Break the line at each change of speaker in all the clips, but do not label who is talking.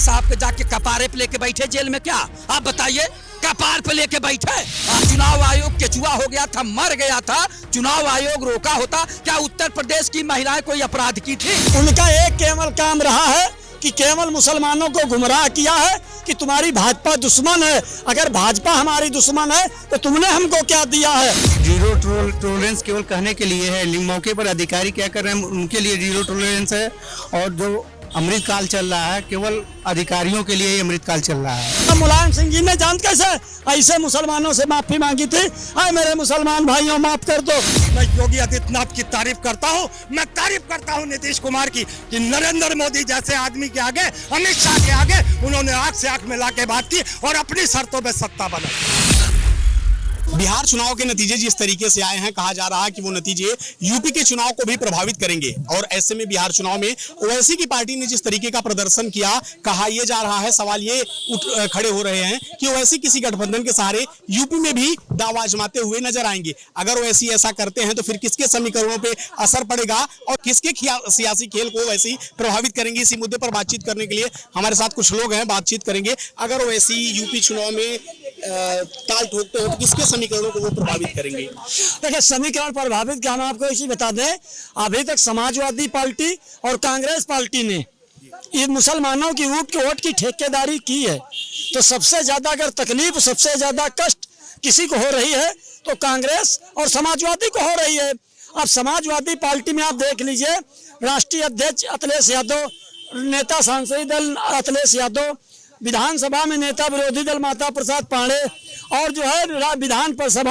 साहब के जाके कपारे पे लेके बैठे जेल में क्या? आप बताइए, कपार पे लेके बैठे। चुनाव आयोग केचुआ हो गया था, मर गया था। चुनाव आयोग रोका होता क्या उत्तर प्रदेश की महिलाएं कोई अपराध की थी?
उनका एक केवल काम रहा है कि केवल मुसलमानों को गुमराह किया है कि तुम्हारी भाजपा दुश्मन है। अगर भाजपा हमारी दुश्मन है तो तुमने हमको क्या दिया है?
जीरो टॉलरेंस केवल कहने के लिए है, मौके पर अधिकारी क्या कर रहे हैं उनके लिए जीरो टॉलरेंस है। और जो अमृतकाल चल रहा है केवल अधिकारियों के लिए ही अमृतकाल चल रहा है।
मुलायम सिंह जी ने जान कैसे ऐसे मुसलमानों से माफी मांगी थी, आए मेरे मुसलमान भाइयों माफ कर दो।
मैं योगी आदित्यनाथ की तारीफ करता हूँ, मैं तारीफ करता हूँ नीतीश कुमार की कि नरेंद्र मोदी जैसे आदमी के आगे, अमित शाह के आगे उन्होंने आंख से आंख मिला के बात की और अपनी शर्तों पे सत्ता बनाई।
बिहार चुनाव के नतीजे जिस तरीके से आए हैं, कहा जा रहा है कि वो नतीजे यूपी के चुनाव को भी प्रभावित करेंगे। और ऐसे में बिहार चुनाव में ओवैसी की पार्टी ने जिस तरीके का प्रदर्शन किया, कहा यह जा रहा है, सवाल ये खड़े हो रहे हैं कि ओवैसी किसी गठबंधन के सहारे यूपी में भी दांव आजमाते हुए नजर आएंगे। अगर ओवैसी ऐसा करते हैं तो फिर किसके समीकरणों पर असर पड़ेगा और किसके सियासी खेल को ओवैसी प्रभावित करेंगे, इसी मुद्दे पर बातचीत करने के लिए हमारे साथ कुछ लोग हैं, बातचीत करेंगे। अगर ओवैसी यूपी चुनाव में ताल ठोकते हो तो किसके समीकरणों को वो प्रभावित करेंगे?
देखिए, समीकरण प्रभावित क्या, हम आपको इसी बता दें, अभी तक समाजवादी पार्टी और कांग्रेस पार्टी ने ये मुसलमानों की वोट की ठेकेदारी की है। तो सबसे ज्यादा अगर तकलीफ, सबसे ज्यादा कष्ट किसी को हो रही है तो कांग्रेस और समाजवादी को हो रही है। अब समाजवादी पार्टी में आप देख लीजिए, राष्ट्रीय अध्यक्ष अखिलेश यादव, नेता सांसदीय दल अखिलेश यादव, विधानसभा में नेता विरोधी दल माता प्रसाद पांडे, और जो है विधान परिषद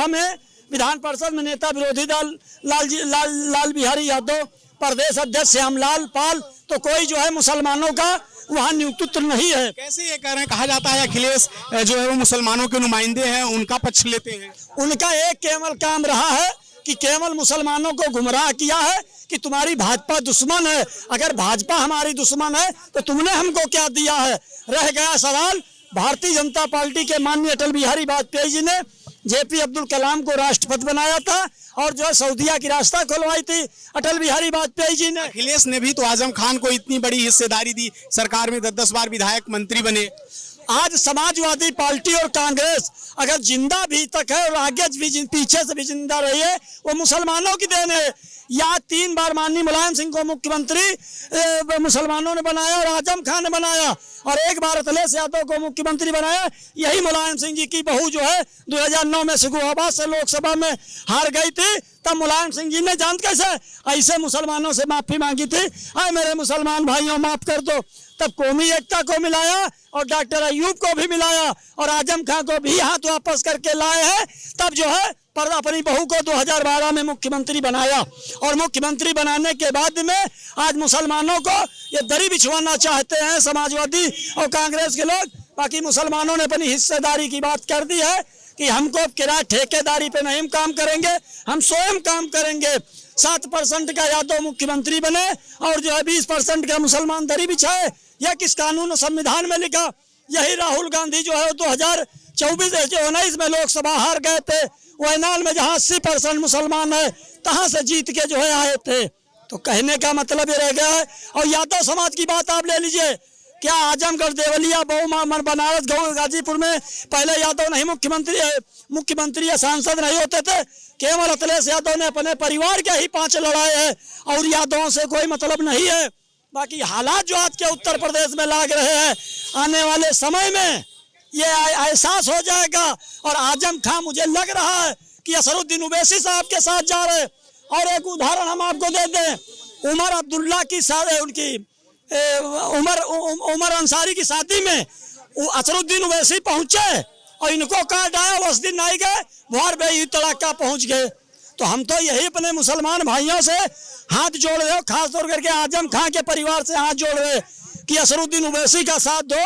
में नेता विरोधी दल लाल बिहारी यादव, प्रदेश अध्यक्ष श्यामलाल पाल। तो कोई जो है मुसलमानों का वहाँ नेतृत्व नहीं है।
कैसे ये कह रहे हैं? कहा जाता है अखिलेश जो है वो मुसलमानों के नुमाइंदे हैं, उनका पक्ष लेते हैं।
उनका एक केवल काम रहा है कि केवल मुसलमानों को गुमराह किया है कि तुम्हारी भाजपा दुश्मन है। अगर भाजपा हमारी दुश्मन है तो तुमने हमको क्या दिया है? रह गया सवाल, भारतीय जनता पार्टी के माननीय अटल बिहारी वाजपेयी जी ने जेपी अब्दुल कलाम को राष्ट्रपति बनाया था और जो है सऊदीया की रास्ता खुलवाई थी अटल बिहारी वाजपेयी जी ने।
अखिलेश ने भी तो आजम खान को इतनी बड़ी हिस्सेदारी दी, सरकार में 10-10 बार विधायक मंत्री बने।
आज समाजवादी पार्टी और कांग्रेस अगर जिंदा भी तक है और आगे भी पीछे से भी जिंदा रही है, वो मुसलमानों की देन है। या 3 बार माननीय मुलायम सिंह को मुख्यमंत्री मुसलमानों ने बनाया और आजम खान ने बनाया, और 1 बार अखिलेश यादव को मुख्यमंत्री बनाया। यही मुलायम सिंह जी की बहू जो है 2009 में सिकुहाबाद से लोकसभा में हार गई थी, तब मुलायम सिंह जी ने जान कैसे ऐसे मुसलमानों से माफी मांगी थी, आए मेरे मुसलमान भाइयों माफ कर दो। तब कौमी एकता को मिलाया और डॉक्टर अयूब को भी मिलाया और आजम खान को भी हाथ वापस करके लाए हैं। तब जो है पर अपनी बहू को 2012 में मुख्यमंत्री बनाया, और मुख्यमंत्री बनाने के बाद में आज मुसलमानों को ये दरी बिछवाना चाहते हैं समाजवादी और कांग्रेस के लोग। बाकी मुसलमानों ने अपनी हिस्सेदारी की बात कर दी है कि हमको किराया ठेकेदारी पे नहीं काम करेंगे, हम स्वयं काम करेंगे। 7% का यादव मुख्यमंत्री बने और जो है 20% का मुसलमान दरी बिछाए। यह किस कानून और संविधान में लिखा? यही राहुल गांधी जो है 2019 में लोकसभा हार गए थे, वयनाड में जहाँ 80% मुसलमान है, तहाँ से जीत के जो है आए थे। तो कहने का मतलब ये रह गया है। और यादव समाज की बात आप ले लीजिए, क्या आजमगढ़, देवलिया, बहुमा, बनारस, गाजीपुर में पहले यादव नहीं मुख्यमंत्री या सांसद नहीं होते थे? केवल अखिलेश यादव ने अपने परिवार के ही 5 लड़ाए हैं और यादवों से कोई मतलब नहीं है। बाकी हालात जो आज के उत्तर प्रदेश में लाग रहे हैं, आने वाले समय में ये एहसास हो जाएगा। और आजम खान मुझे लग रहा है कि असरुद्दीन ओवैसी साहब के साथ जा रहे। और एक उदाहरण हम आपको दे दें, उमर अब्दुल्ला की उनकी उमर अंसारी की शादी में असरुद्दीन ओवैसी पहुंचे और इनको काट आया, उस दिन नहीं गए, भोर बे तड़ाका पहुंच गए। तो हम तो यही अपने मुसलमान भाइयों से हाथ जोड़ रहे हो, खासतौर करके आजम खान के परिवार से हाथ जोड़ रहे कि असरुद्दीन ओवैसी का साथ दो।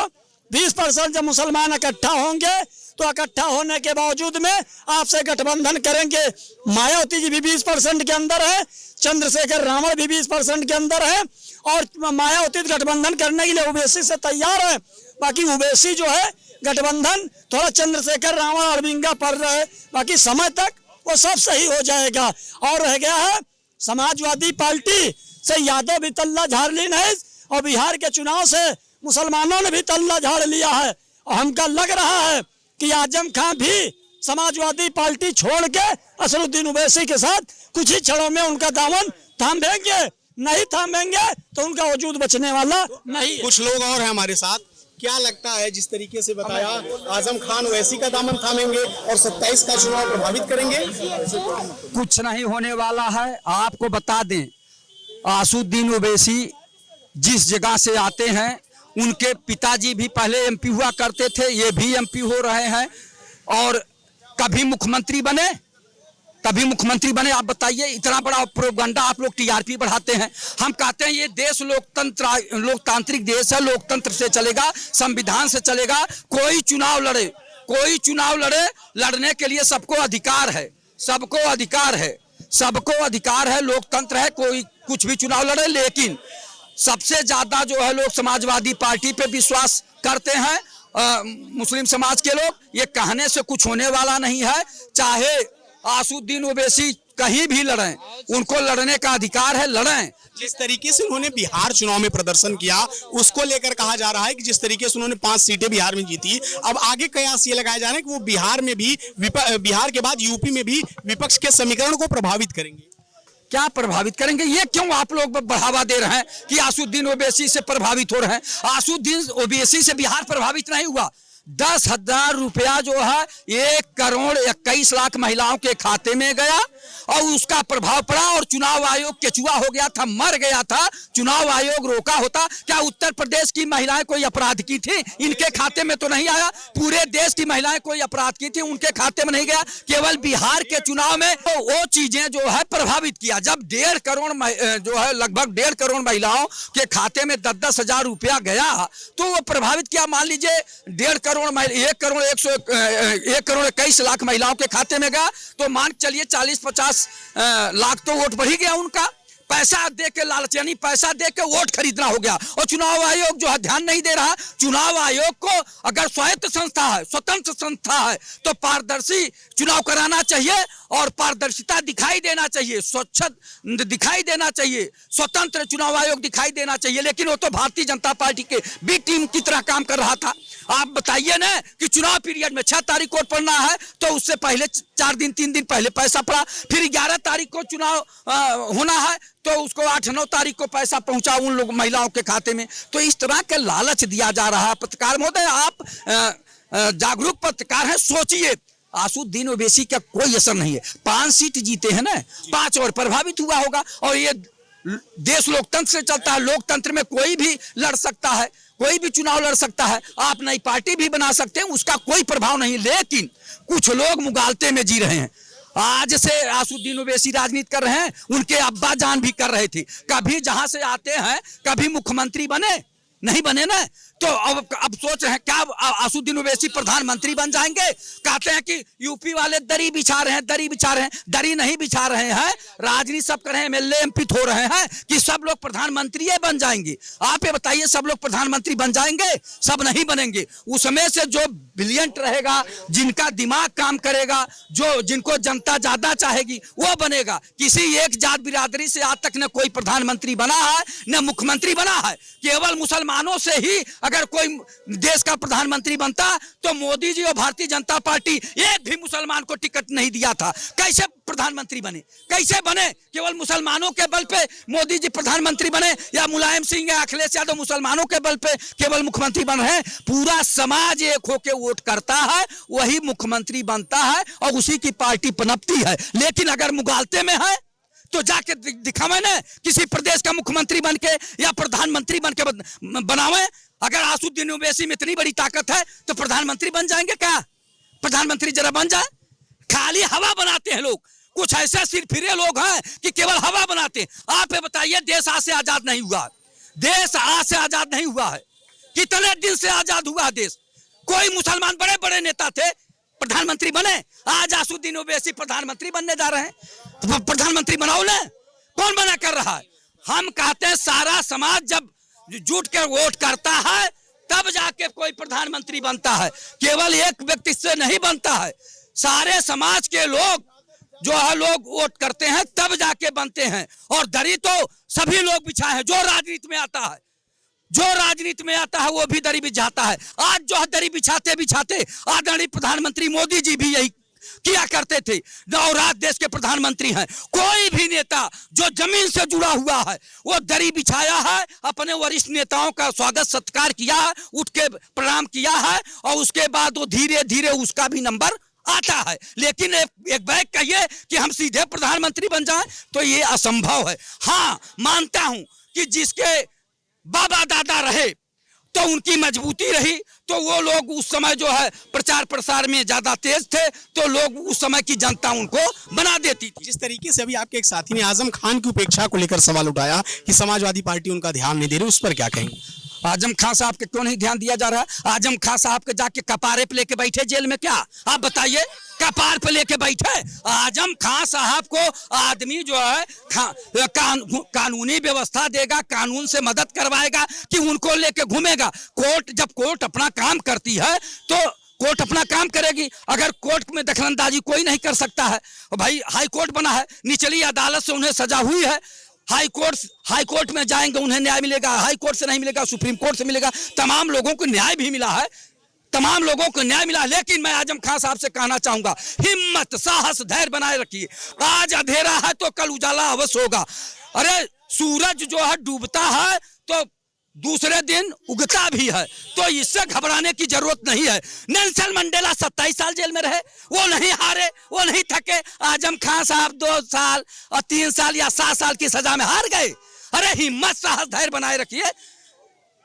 20% जब मुसलमान इकट्ठा होंगे तो इकट्ठा होने के बावजूद में आपसे गठबंधन करेंगे। मायावती जी भी 20% के अंदर है, चंद्रशेखर रावण भी 20% के अंदर है, और मायावती गठबंधन करने के लिए ओवैसी से तैयार है। बाकी ओवैसी जो है गठबंधन थोड़ा चंद्रशेखर रावण अरविंदा पड़ रहा है, बाकी समय तक वो सब सही हो जाएगा। और रह गया है समाजवादी पार्टी से यादव भी तल्ला झारलीन है, और बिहार के चुनाव से मुसलमानों ने भी तल्ला झाड़ लिया है। और हमका लग रहा है कि आजम खां भी समाजवादी पार्टी छोड़ के असदुद्दीन ओवैसी के साथ कुछ ही क्षणों में उनका दामन थाम देंगे। नहीं थामेंगे तो उनका वजूद बचने वाला नहीं है।
कुछ लोग और हैं हमारे साथ, क्या लगता है जिस तरीके से बताया आजम खान ओवैसी का दामन थामेंगे और 27 का चुनाव प्रभावित करेंगे?
कुछ नहीं होने वाला है। आपको बता दें, असदुद्दीन ओवैसी जिस जगह से आते हैं, उनके पिताजी भी पहले एमपी हुआ करते थे, ये भी एमपी हो रहे हैं और कभी मुख्यमंत्री बने, कभी मुख्यमंत्री बने। आप बताइए, इतना बड़ा प्रोपगंडा आप लोग टीआरपी बढ़ाते हैं। हम कहते हैं ये देश लोकतांत्रिक देश है, लोकतंत्र से चलेगा, संविधान से चलेगा। कोई चुनाव लड़े, कोई चुनाव लड़े, लड़ने के लिए सबको अधिकार है, सबको अधिकार है, सबको अधिकार है, लोकतंत्र है, कोई कुछ भी चुनाव लड़े। लेकिन सबसे ज्यादा जो है लोग समाजवादी पार्टी पे विश्वास करते हैं, मुस्लिम समाज के लोग। ये कहने से कुछ होने वाला नहीं है। चाहे असदुद्दीन ओवैसी कहीं भी लड़ें, उनको लड़ने का अधिकार है, लड़ें।
जिस तरीके से उन्होंने बिहार चुनाव में प्रदर्शन किया, उसको लेकर कहा जा रहा है कि जिस तरीके से उन्होंने 5 सीटें बिहार में जीती, अब आगे कयास ये लगाए जा रहे हैं कि वो बिहार में भी, बिहार के बाद यूपी में भी विपक्ष के समीकरण को प्रभावित करेंगे।
क्या प्रभावित करेंगे? ये क्यों आप लोग बढ़ावा दे रहे हैं कि असदुद्दीन ओवैसी से प्रभावित हो रहे हैं? असदुद्दीन ओवैसी से बिहार प्रभावित नहीं हुआ। 10,000 रुपया जो है 1,21,00,000 महिलाओं के खाते में गया और उसका प्रभाव पड़ा और चुनाव आयोग केचुआ हो गया था, मर गया था। चुनाव आयोग रोका होता। क्या उत्तर प्रदेश की महिलाएं कोई अपराध की थी? इनके खाते में तो नहीं आया। पूरे देश की महिलाएं कोई अपराध की थी, उनके खाते में नहीं गया। केवल बिहार के चुनाव में तो वो चीजें जो है प्रभावित किया। जब 1.5 करोड़ जो है लगभग 1.5 करोड़ महिलाओं के खाते में 10,000 रुपया गया तो वो प्रभावित किया। मान लीजिए 1.5 करोड़ 1,21,00,000 महिलाओं के खाते में गया तो मान चलिए 40-50 लाख तो वोट बढ़ ही गया उनका। पैसा दे के लालच, यानी पैसा दे के वोट खरीदना हो गया। और चुनाव आयोग जो है ध्यान नहीं दे रहा। चुनाव आयोग को अगर स्वायत्त संस्था है, स्वतंत्र संस्था है, तो पारदर्शी चुनाव कराना चाहिए और पारदर्शिता दिखाई देना चाहिए, स्वच्छ दिखाई देना चाहिए, स्वतंत्र चुनाव आयोग दिखाई देना चाहिए। लेकिन वो तो भारतीय जनता पार्टी के बी टीम की तरह काम कर रहा था। आप बताइए ना कि चुनाव पीरियड में 6 तारीख को पड़ना है तो उससे पहले 4 दिन 3 दिन पहले पैसा पड़ा, फिर 11 तारीख को चुनाव होना है तो उसको 8-9 तारीख को पैसा पहुंचा उन लोग महिलाओं के खाते में। तो इस तरह के लालच दिया जा रहा है। पत्रकार महोदय, आप जागरूक पत्रकार हैं, सोचिए। असदुद्दीन ओवैसी का कोई असर नहीं है। 5 सीट जीते हैं ना, 5 और प्रभावित हुआ होगा। और ये देश लोकतंत्र से चलता है, लोकतंत्र में कोई भी लड़ सकता है, कोई भी चुनाव लड़ सकता है, आप नई पार्टी भी बना सकते हैं, उसका कोई प्रभाव नहीं। लेकिन कुछ लोग मुगालते में जी रहे हैं। आज से असदुद्दीन ओवैसी राजनीति कर रहे हैं, उनके अब्बा जान भी कर रहे थे। कभी जहां से आते हैं कभी मुख्यमंत्री बने नहीं बने ना, तो अब सोच रहे हैं क्या असदुद्दीन ओवैसी प्रधानमंत्री बन जाएंगे। कहते हैं कि यूपी वाले दरी बिछा रहे हैं, दरी बिछा रहे हैं। दरी नहीं बिछा रहे हैं, राजनीति सब कर रहे हैं, एमएलए एमपी हो रहे हैं कि सब लोग प्रधानमंत्री बन जाएंगे। आप ये बताइए, सब लोग प्रधानमंत्री बन जाएंगे? सब नहीं बनेंगे। उसमें से जो ब्रिलियंट रहेगा, जिनका दिमाग काम करेगा, जो जिनको जनता ज्यादा चाहेगी, वो बनेगा। किसी एक जात बिरादरी से आज तक न कोई प्रधानमंत्री बना है न मुख्यमंत्री बना है। केवल मुसलमानों से ही अगर कोई देश का प्रधानमंत्री बनता तो मोदी जी और भारतीय जनता पार्टी एक भी मुसलमान को टिकट नहीं दिया था। कैसे प्रधानमंत्री बने? कैसे बने? केवल मुसलमानों के बल पे मोदी जी प्रधानमंत्री बने या मुलायम सिंह या अखिलेश यादव मुसलमानों के बल पे केवल मुख्यमंत्री बन रहे हैं? पूरा समाज एक होके वोट करता है, वही मुख्यमंत्री बनता है और उसी की पार्टी पनपती है। लेकिन अगर मुगालते में है तो जाके दिखावे ना, किसी प्रदेश का मुख्यमंत्री बन के या प्रधानमंत्री बन के बनावे। अगर असदुद्दीन ओवैसी में इतनी बड़ी ताकत है तो प्रधानमंत्री बन जाएंगे क्या? प्रधानमंत्री जरा बन जाए। खाली हवा बनाते हैं लोग, कुछ ऐसे सिरफिरे लोग हैं कि केवल हवा बनाते हैं। आप ये बताइए, देश आज से आजाद नहीं हुआ, देश आज से आजाद नहीं हुआ है। कितने दिन से आजाद हुआ देश? कोई मुसलमान बड़े बड़े नेता थे प्रधानमंत्री बने, आज असदुद्दीन ओवैसी प्रधानमंत्री बनने जा रहे हैं। तो प्रधानमंत्री बनाओ ना, कौन मना कर रहा है? हम कहते हैं सारा समाज जब जुट कर वोट करता है तब जाके कोई प्रधानमंत्री बनता है, केवल एक व्यक्ति से नहीं बनता है। सारे समाज के लोग जो है लोग वोट करते हैं तब जाके बनते हैं। और दरी तो सभी लोग बिछाए हैं जो राजनीति में आता है, जो राजनीति में आता है वो भी दरी बिछाता है। आज जो है दरी बिछाते बिछाते आदरणीय प्रधानमंत्री मोदी जी भी यही किया करते थे और आज देश के प्रधानमंत्री हैं। कोई भी नेता जो जमीन से जुड़ा हुआ है वो दरी बिछाया है, अपने वरिष्ठ नेताओं का स्वागत सत्कार किया है, उठ के प्रणाम किया है और उसके बाद वो धीरे धीरे उसका भी नंबर आता है। लेकिन एक बैग कहिए कि हम सीधे प्रधानमंत्री बन जाएं तो ये असंभव है। हाँ, मानता हूं कि जिसके बाबा दादा रहे तो उनकी मजबूती रही, तो वो लोग उस समय जो है प्रचार प्रसार में ज्यादा तेज थे, तो लोग उस समय की जनता उनको बना देती थी।
जिस तरीके से अभी आपके एक साथी ने आजम खान की उपेक्षा को लेकर सवाल उठाया कि समाजवादी पार्टी उनका ध्यान नहीं दे रही, उस पर क्या कहेंगे?
आजम खान साहब के क्यों नहीं ध्यान दिया जा रहा है? आजम खान साहब के जाके कपारे पे लेके बैठे जेल में, क्या आप बताइए? कपार पे लेके बैठे आजम खान साहब को आदमी जो है कानूनी व्यवस्था देगा, कानून से मदद करवाएगा कि उनको लेके घूमेगा। कोर्ट, जब कोर्ट अपना काम करती है तो कोर्ट अपना काम करेगी। अगर कोर्ट में दखलंदाजी कोई नहीं कर सकता है। भाई हाई कोर्ट बना है, निचली अदालत से उन्हें सजा हुई है, हाई कोर्ट में जाएंगे उन्हें न्याय मिलेगा, हाई कोर्ट से नहीं मिलेगा, सुप्रीम कोर्ट से मिलेगा। तमाम लोगों को न्याय भी मिला है, तमाम लोगों को न्याय मिला। लेकिन मैं आजम खान साहब से कहना चाहूंगा, हिम्मत, साहस, धैर्य बनाए रखिए। आज अंधेरा है तो कल उजाला अवश्य होगा। अरे सूरज जो है डूबता है तो दूसरे दिन उगता भी है, तो इससे घबराने की जरूरत नहीं है। नेल्सन मंडेला 27 साल जेल में रहे, वो नहीं हारे, वो नहीं थके। आजम खान साहब 2 साल और 3 साल या 7 साल की सजा में हार गए। अरे हिम्मत, साहस, धैर्य बनाए रखिए।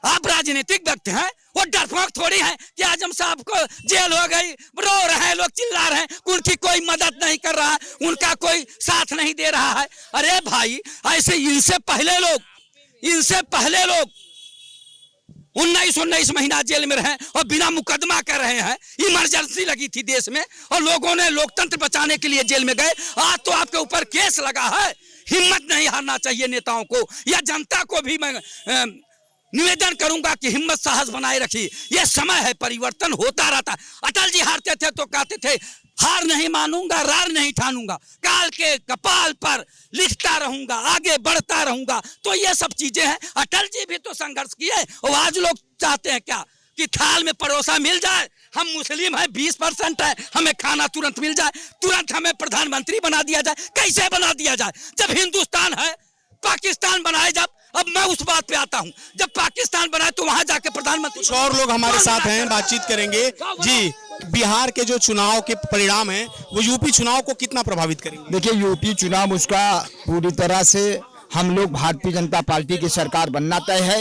आप राजनीतिक व्यक्ति हैं, वो डरपोक थोड़ी हैं कि आजम साहब को जेल हो गई, रो रहे हैं लोग, चिल्ला रहे हैं, उनकी कोई मदद नहीं कर रहा है, उनका कोई साथ नहीं दे रहा है। अरे भाई, ऐसे इनसे पहले लोग 19 महीना जेल में रहे और बिना मुकदमा कर रहे हैं। इमरजेंसी लगी थी देश में और लोगों ने लोकतंत्र बचाने के लिए जेल में गए। आज तो आपके ऊपर केस लगा है। हिम्मत नहीं हारना चाहिए नेताओं को या जनता को भी। मैं निवेदन करूंगा कि हिम्मत, साहस बनाए रखिए। यह समय है, परिवर्तन होता रहता है। अटल जी हारते थे तो कहते थे हार नहीं मानूंगा, रार नहीं ठानूंगा, काल के कपाल पर लिखता रहूंगा, आगे बढ़ता रहूंगा। तो ये सब चीजें हैं। अटल जी भी तो संघर्ष किए और आज लोग चाहते हैं क्या कि थाल में परोसा मिल जाए। हम मुस्लिम हैं, 20% है, हमें खाना तुरंत मिल जाए, तुरंत हमें प्रधानमंत्री बना दिया जाए। कैसे बना दिया जाए? जब हिंदुस्तान है, पाकिस्तान बनाए। जब अब मैं उस बात पे आता हूं, जब पाकिस्तान बनाए तो वहां जाके प्रधानमंत्री।
कुछ और लोग हमारे साथ हैं, बातचीत करेंगे। जी, बिहार के जो चुनाव के परिणाम हैं वो यूपी चुनाव को कितना प्रभावित करेंगे?
देखिए, यूपी चुनाव उसका पूरी तरह से हम लोग भारतीय जनता पार्टी की सरकार बनना तय है,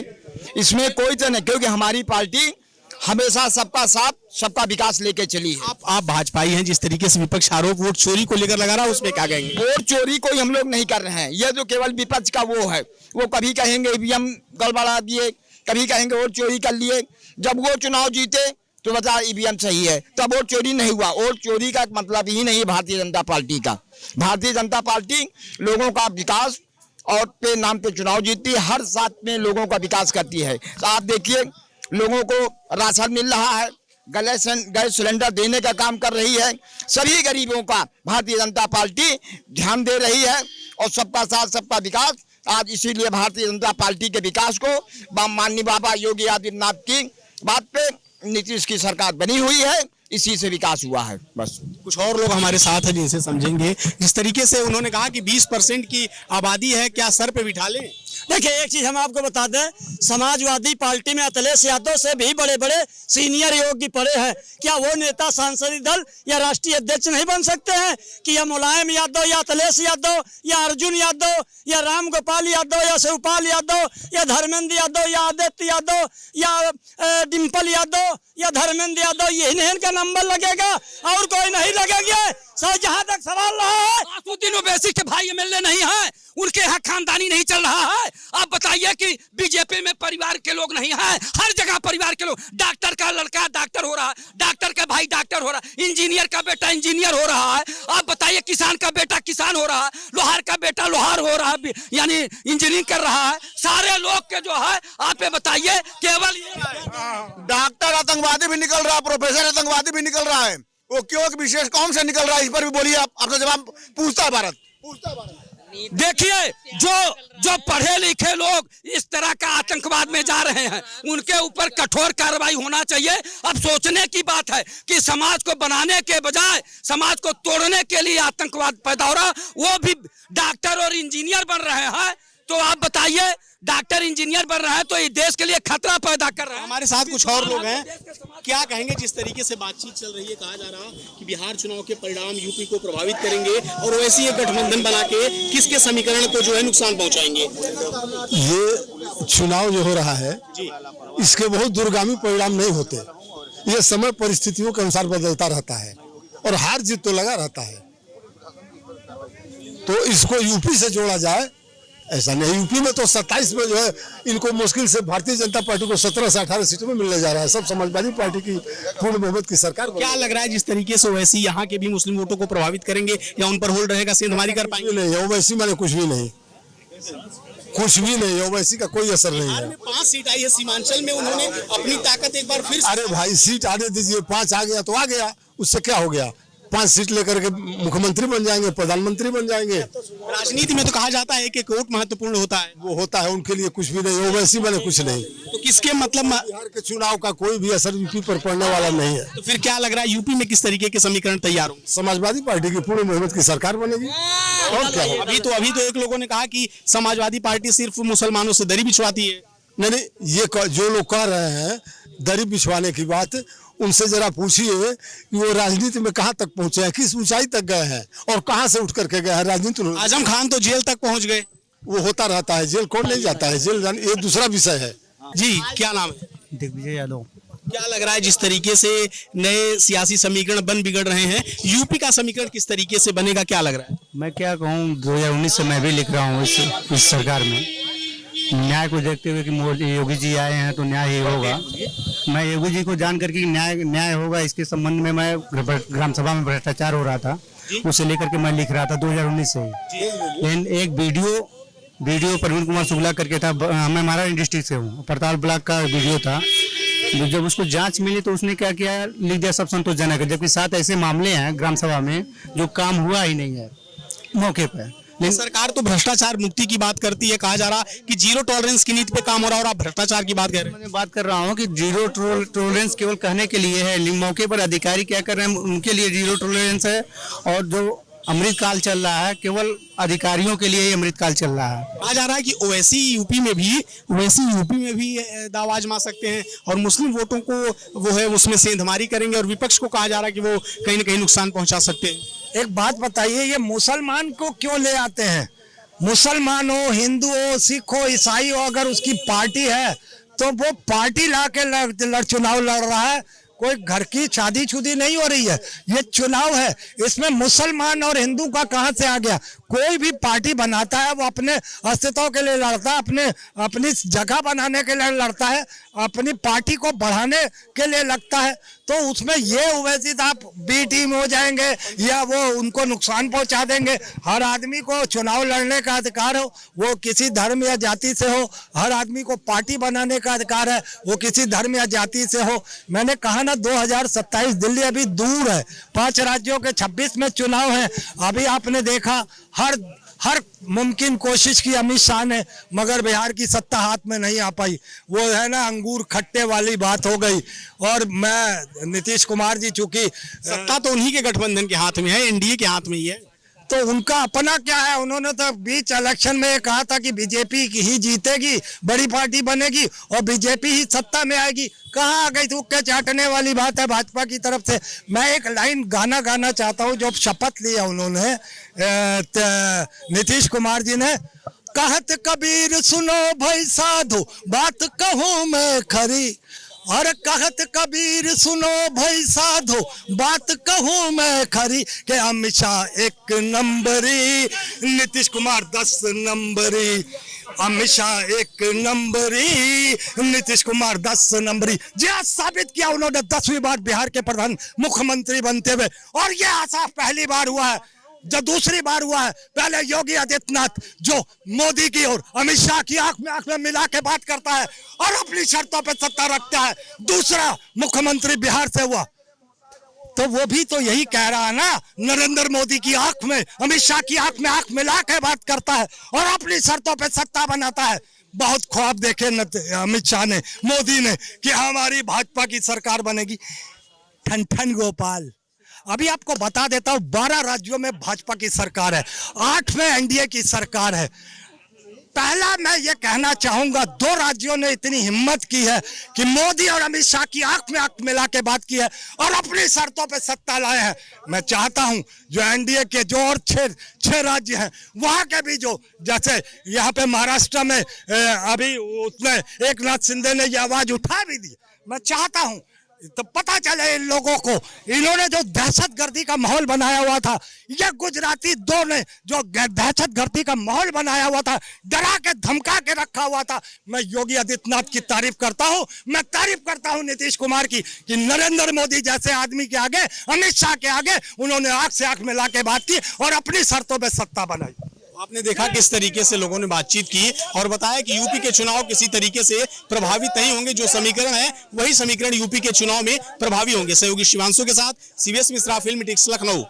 इसमें कोई तो नहीं, क्योंकि हमारी पार्टी हमेशा सबका साथ, सबका विकास लेके चली है।
आप भाजपाई हैं, जिस तरीके से विपक्ष आरोप वोट चोरी को लेकर लगा रहा है, उसमें क्या कहेंगे?
वोट चोरी कोई हम लोग नहीं कर रहे हैं। यह जो केवल विपक्ष का वो है, वो कभी कहेंगे ईवीएम गड़बड़ा दिए, कभी कहेंगे वोट चोरी कर लिए। जब वो चुनाव जीते तो बता ईवीएम सही है, तब वोट चोरी नहीं हुआ। वोट चोरी का मतलब ही नहीं है भारतीय जनता पार्टी का। भारतीय जनता पार्टी लोगों का विकास और पे नाम पे चुनाव जीतती है, हर साथ में लोगों का विकास करती है। तो आप देखिए, लोगों को राशन मिल रहा है, गैस सिलेंडर देने का काम कर रही है। सभी गरीबों का भारतीय जनता पार्टी ध्यान दे रही है और सबका साथ, सबका विकास। आज इसीलिए भारतीय जनता पार्टी के विकास को माननीय बाबा योगी आदित्यनाथ की बात पे नीतीश की सरकार बनी हुई है, इसी से विकास हुआ है। बस
कुछ और लोग हमारे साथ हैं जिनसे समझेंगे। जिस तरीके से उन्होंने कहा कि 20% की आबादी है, क्या सर पे बिठा लें?
देखिए, एक चीज हम आपको बता दें, समाजवादी पार्टी में अखिलेश यादव से भी बड़े बड़े सीनियर योगी पड़े हैं। क्या वो नेता सांसदीय दल या राष्ट्रीय अध्यक्ष नहीं बन सकते हैं? कि या मुलायम यादव या अखिलेश यादव या अर्जुन यादव या राम गोपाल यादव या शिवपाल यादव या धर्मेंद्र यादव या आदित्य यादव या डिम्पल यादव या धर्मेंद्र यादव, यही नहीं इनका नंबर लगेगा और कोई नहीं लगेगा। जहां तक सवाल रहा है,
आसुद्दीन ओवैसी के भाई एमएलए नहीं है, उनके यहाँ खानदानी नहीं चल रहा है। आप बताइए कि बीजेपी में परिवार के लोग नहीं हैं? हर जगह परिवार के लोग। डॉक्टर का लड़का डॉक्टर हो रहा है, डॉक्टर का भाई डॉक्टर हो रहा है, इंजीनियर का बेटा इंजीनियर हो रहा है। आप बताइए, किसान का बेटा किसान हो रहा है, लोहार का बेटा लोहार हो रहा है, यानी इंजीनियरिंग कर रहा है। सारे लोग के जो है, आप बताइए, केवल
डॉक्टर आतंकवादी भी निकल रहा है, प्रोफेसर आतंकवादी भी निकल रहा है। वो क्यों, विशेष कौन से निकल रहा है, इस पर भी बोलिए। आपसे जवाब पूछता है भारत,
देखिए जो पढ़े लिखे लोग इस तरह का आतंकवाद में जा रहे हैं उनके ऊपर कठोर कार्रवाई होना चाहिए। अब सोचने की बात है कि समाज को बनाने के बजाय समाज को तोड़ने के लिए आतंकवाद पैदा हो रहा, वो भी डॉक्टर और इंजीनियर बन रहे हैं। तो आप बताइए, डॉक्टर इंजीनियर बन रहे हैं तो ये देश के लिए खतरा पैदा कर रहे हैं।
हमारे साथ कुछ और लोग हैं, क्या कहेंगे? जिस तरीके से बातचीत चल रही है, कहा जा रहा कि बिहार चुनाव के परिणाम यूपी को प्रभावित करेंगे और वैसे ही एक गठबंधन बना के किसके समीकरण को जो है नुकसान पहुंचाएंगे।
ये चुनाव जो हो रहा है इसके बहुत दूरगामी परिणाम नहीं होते। ये समय परिस्थितियों के अनुसार बदलता रहता है और हार जीत तो लगा रहता है। तो इसको यूपी से जोड़ा जाए ऐसा नहीं। यूपी में तो 27 में जो है इनको मुश्किल से भारतीय जनता पार्टी को 17 से 18 सीटों में मिलने जा रहा है। सब समाजवादी पार्टी की पूर्ण बहुमत की सरकार।
क्या लग रहा है जिस तरीके से ओवैसी यहाँ के भी मुस्लिम वोटों को प्रभावित करेंगे या उन पर होल्ड रहेगा, सेंधमारी कर पाएंगे?
नहीं, ओवैसी मैंने कुछ भी नहीं, ओवैसी का कोई असर नहीं है।
5 सीट आई है सीमांचल में, उन्होंने अपनी ताकत एक बार फिर।
अरे भाई सीट आने दीजिए, 5 आ गया तो आ गया, उससे क्या हो गया? 5 सीट लेकर के मुख्यमंत्री बन जाएंगे, प्रधानमंत्री बन जाएंगे।
राजनीति में तो कहा जाता है कि वोट महत्वपूर्ण होता है।
वो होता है उनके लिए, कुछ भी नहीं। ओवैसी मैंने कुछ नहीं।
तो किसके मतलब
बिहार के चुनाव का कोई भी असर यूपी पर पड़ने वाला नहीं है।
तो फिर क्या लग रहा है यूपी में किस तरीके के समीकरण तैयार होंगे?
समाजवादी पार्टी की पूर्ण बहुमत की सरकार बनेगी और क्या होगा?
अभी तो एक लोगों ने कहा कि समाजवादी पार्टी सिर्फ मुसलमानों से दरी बिछवाती है।
नहीं, ये जो लोग कह रहे हैं दरी बिछवाने की बात, उनसे जरा पूछिए कि वो राजनीति में कहां तक पहुंचे हैं, किस ऊंचाई तक गए हैं और कहां से उठ करके गए हैं राजनीति में।
आजम खान तो जेल तक पहुंच गए।
वो होता रहता है, जेल कौन नहीं जाता है, जेल ये दूसरा विषय है।
जी, क्या नाम है?
दिग्विजय यादव।
क्या लग रहा है जिस तरीके से नए सियासी समीकरण बन बिगड़ रहे हैं, यूपी का समीकरण किस तरीके से बनेगा, क्या लग रहा है?
मैं क्या कहूँ, 2019 से मैं भी लिख रहा हूँ इस सरकार में। न्याय को देखते हुए कि मोदी योगी जी आए हैं तो न्याय ही होगा। मैं योगी जी को जान करके न्याय होगा इसके संबंध में मैं ग्राम सभा में भ्रष्टाचार हो रहा था उसे लेकर के मैं लिख रहा था 2019 से ही। लेकिन एक वीडियो प्रवीण कुमार शुक्ला करके था, मैं महाराष्ट्र डिस्ट्रिक्ट से हूँ, परताल ब्लॉक का वीडियो था। जब उसको जांच मिली तो उसने क्या किया, लिख दिया सब संतोषजनक है, जबकि 7 ऐसे मामले हैं ग्राम सभा में जो काम हुआ ही नहीं है मौके पर।
लेकिन सरकार तो भ्रष्टाचार मुक्ति की बात करती है, कहा जा रहा कि जीरो टॉलरेंस की नीति पे काम हो रहा है और आप भ्रष्टाचार की बात कर रहे हैं।
मैं बात कर रहा हूँ कि जीरो टॉलरेंस केवल कहने के लिए है, मौके पर अधिकारी क्या कर रहे हैं उनके लिए जीरो टॉलरेंस है। और जो अमृतकाल चल रहा है केवल अधिकारियों के लिए ही अमृतकाल चल रहा है।
कहा जा रहा है कि ओवैसी यूपी में भी दाव आजमा सकते हैं और मुस्लिम वोटों को वो है उसमें सेंधमारी करेंगे और विपक्ष को कहा जा रहा है कि वो कहीं न कहीं नुकसान पहुंचा सकते हैं।
एक बात बताइए, ये मुसलमान को क्यों ले आते हैं? मुसलमान हो, हिंदू हो, सिख हो, ईसाई हो, अगर उसकी पार्टी है तो वो पार्टी ला के चुनाव लड़ रहा है। कोई घर की शादी शुदी नहीं हो रही है, ये चुनाव है। इसमें मुसलमान और हिंदू का कहां से आ गया? कोई भी पार्टी बनाता है वो अपने अस्तित्व के लिए लड़ता है, अपनी जगह बनाने के लिए लड़ता है, अपनी पार्टी को बढ़ाने के लिए लगता है। तो उसमें ये ओवैसी साहब बी टीम हो जाएंगे या वो उनको नुकसान पहुंचा देंगे। हर आदमी को चुनाव लड़ने का अधिकार हो, वो किसी धर्म या जाति से हो। हर आदमी को पार्टी बनाने का अधिकार है, वो किसी धर्म या जाति से हो। मैंने कहा ना 2027 दिल्ली अभी दूर है, 5 राज्यों के 26 में चुनाव है। अभी आपने देखा हर मुमकिन कोशिश की अमित शाह ने, मगर बिहार की सत्ता हाथ में नहीं आ पाई। वो है ना अंगूर खट्टे वाली बात हो गई। और मैं नीतीश कुमार जी, चूंकि
सत्ता तो उन्हीं के गठबंधन के हाथ में है, एनडीए के हाथ में ही है,
तो उनका अपना क्या है? उन्होंने तो बीच इलेक्शन में ये कहा था कि बीजेपी ही जीतेगी, बड़ी पार्टी बनेगी और बीजेपी ही सत्ता में आएगी। कहाँ आ गई? तुक्के चाटने वाली बात है भाजपा की तरफ से। मैं एक लाइन गाना गाना चाहता हूँ जो शपथ लिया उन्होंने, नीतीश कुमार जी ने। कहत कबीर सुनो भाई साधु, बात कहूँ मैं खरी। और कहत कबीर सुनो भाई साधो, बात कहूँ मैं खरी के अमित शाह 1 नंबरी, नीतीश कुमार 10 नंबरी। अमित शाह 1 नंबरी, नीतीश कुमार 10 नंबरी। जी हाँ, साबित किया उन्होंने 10वीं बार बिहार के प्रधान मुख्यमंत्री बनते हुए। और ये ऐसा पहली बार हुआ है, जो दूसरी बार हुआ है। पहले योगी आदित्यनाथ जो मोदी की और अमित शाह की आंख में मिला के बात करता है और अपनी शर्तों पे सत्ता रखता है। दूसरा मुख्यमंत्री बिहार से हुआ,
तो वो भी तो यही कह रहा है ना, नरेंद्र मोदी की आंख में, अमित शाह की आंख में आंख मिला के बात करता है और अपनी शर्तों पे सत्ता बनाता है। बहुत ख्वाब देखे अमित शाह ने, मोदी ने, कि हमारी भाजपा की सरकार बनेगी। ठन ठन गोपाल, अभी आपको बता देता हूं, 12 राज्यों में भाजपा की सरकार है, 8 में एनडीए की सरकार है। पहला मैं ये कहना चाहूंगा, 2 राज्यों ने इतनी हिम्मत की है कि मोदी और अमित शाह की आंख में आंख मिला के बात की है और अपनी शर्तों पे सत्ता लाए हैं। मैं चाहता हूं जो एनडीए के जो और 6 राज्य हैं, वहां के भी जो, जैसे यहाँ पे महाराष्ट्र में अभी उसमें एकनाथ शिंदे ने ये आवाज उठा भी दी। मैं चाहता हूं तो पता चले इन लोगों को, इन्होंने जो दहशतगर्दी का माहौल बनाया हुआ था, ये गुजराती 2 ने जो दहशतगर्दी का माहौल बनाया हुआ था, डरा के धमका के रखा हुआ था। मैं योगी आदित्यनाथ की तारीफ करता हूं, मैं तारीफ करता हूं नीतीश कुमार की, कि नरेंद्र मोदी जैसे आदमी के आगे, अमित शाह के आगे उन्होंने आंख से आंख मिला के बात की और अपनी शर्तों पर सत्ता बनाई।
आपने देखा किस तरीके से लोगों ने बातचीत की और बताया कि यूपी के चुनाव किसी तरीके से प्रभावित नहीं होंगे। जो समीकरण है वही समीकरण यूपी के चुनाव में प्रभावी होंगे। सहयोगी शिवांशु के साथ CVS मिश्रा, फिल्म टिक्स, लखनऊ।